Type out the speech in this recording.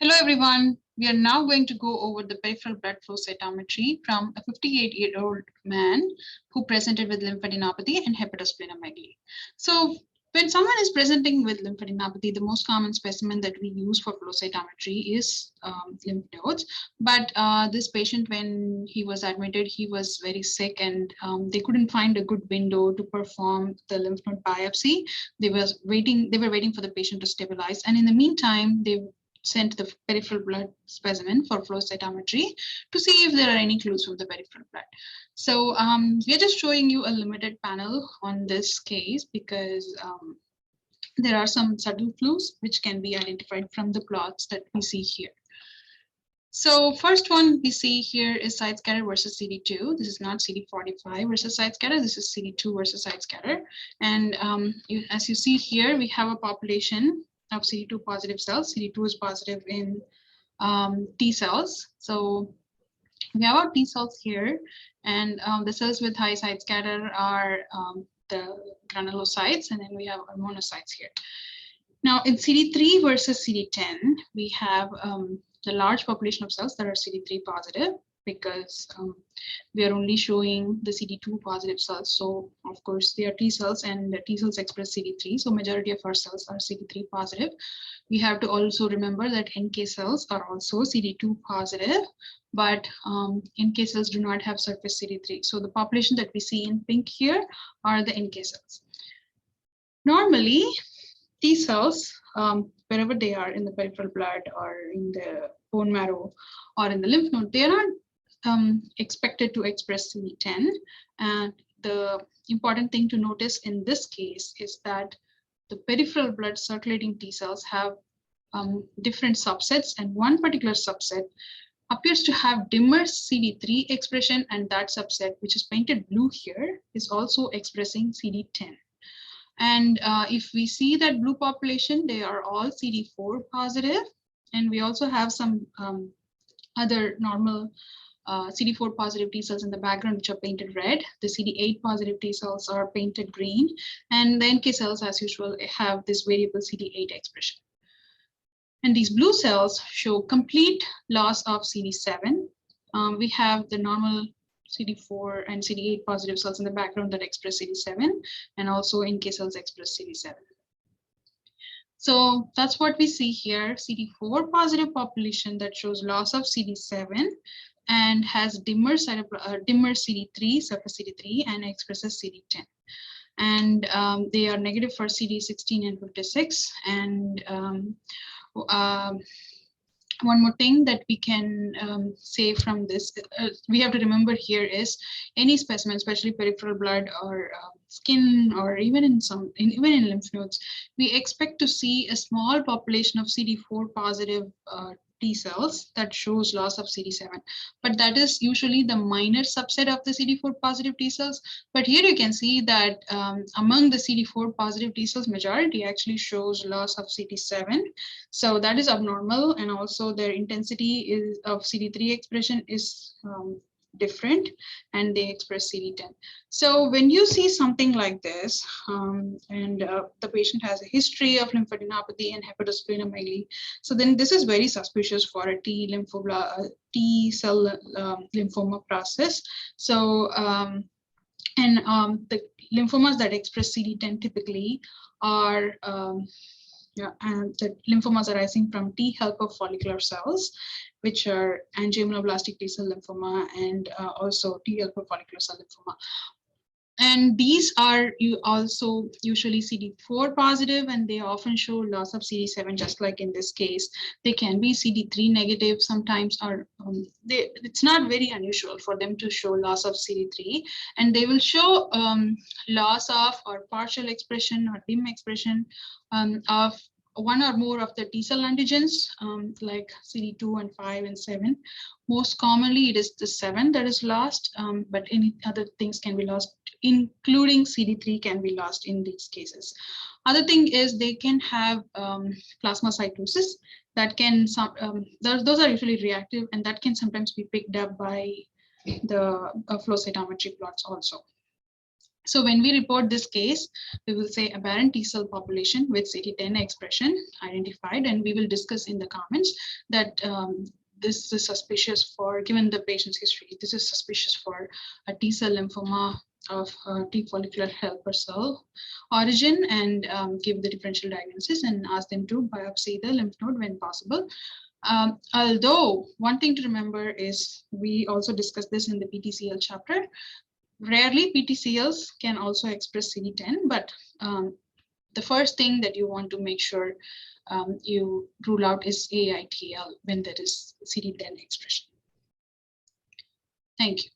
Hello everyone, we are now going to go over the peripheral blood flow cytometry from a 58-year-old man who presented with lymphadenopathy and hepatosplenomegaly. So when someone is presenting with lymphadenopathy, the most common specimen that we use for flow cytometry is lymph nodes. But this patient, when he was admitted, he was very sick and they couldn't find a good window to perform the lymph node biopsy. They were waiting for the patient to stabilize. And in the meantime, they sent the peripheral blood specimen for flow cytometry to see if there are any clues from the peripheral blood. So we are just showing you a limited panel on this case because there are some subtle clues which can be identified from the plots that we see here. So first one we see here is side scatter versus CD2. This is not CD45 versus side scatter. This is CD2 versus side scatter. And as you see here, we have a population of CD2 positive cells. CD2 is positive in T cells. So we have our T cells here, and the cells with high side scatter are the granulocytes, and then we have our monocytes here. Now in CD3 versus CD10, we have the large population of cells that are CD3 positive, because we are only showing the CD2 positive cells. So of course they are T cells, and the T cells express CD3. So majority of our cells are CD3 positive. We have to also remember that NK cells are also CD2 positive, but NK cells do not have surface CD3. So the population that we see in pink here are the NK cells. Normally, T cells, wherever they are in the peripheral blood or in the bone marrow or in the lymph node, they are not expected to express CD10. And the important thing to notice in this case is that the peripheral blood circulating T cells have different subsets, and one particular subset appears to have dimmer CD3 expression, and that subset, which is painted blue here, is also expressing CD10. And if we see that blue population, they are all CD4 positive, and we also have some other normal CD4 positive T cells in the background, which are painted red. The CD8 positive T cells are painted green, and the NK cells, as usual, have this variable CD8 expression. And these blue cells show complete loss of CD7. We have the normal CD4 and CD8 positive cells in the background that express CD7, and also NK cells express CD7. So that's what we see here, CD4 positive population that shows loss of CD7 and has dimmer CD3, surface CD3, and expresses CD10. And they are negative for CD16 and 56. And one more thing that we can say from this, we have to remember here is any specimen, especially peripheral blood or skin, or even in lymph nodes, we expect to see a small population of CD4 positive T cells that shows loss of CD7, but that is usually the minor subset of the CD4 positive T cells. But here you can see that among the CD4 positive T cells, majority actually shows loss of CD7. So that is abnormal, and also their intensity of CD3 expression is different, and they express CD10. So when you see something like this, and the patient has a history of lymphadenopathy and hepatosplenomegaly, so then this is very suspicious for a T cell lymphoma process. So the lymphomas that express CD10 typically are and the lymphomas arising from T helper follicular cells, which are angioimmunoblastic T cell lymphoma and also T helper follicular cell lymphoma. And these are also usually CD4 positive, and they often show loss of CD7, just like in this case. They can be CD3 negative sometimes, or it's not very unusual for them to show loss of CD3, and they will show loss of or partial expression or dim expression of one or more of the T cell antigens, like CD2 and 5 and 7. Most commonly, it is the 7 that is lost, but any other things can be lost, including CD3 can be lost in these cases. Other thing is they can have plasmacytosis that can, those are usually reactive, and that can sometimes be picked up by the flow cytometry plots also. So when we report this case, we will say aberrant T cell population with CD10 expression identified, and we will discuss in the comments that this is suspicious for, given the patient's history, this is suspicious for a T cell lymphoma of T follicular helper cell origin, and give the differential diagnosis and ask them to biopsy the lymph node when possible. Although one thing to remember is we also discussed this in the PTCL chapter. Rarely, PTCLs can also express CD10, but the first thing that you want to make sure you rule out is AITL when there is CD10 expression. Thank you.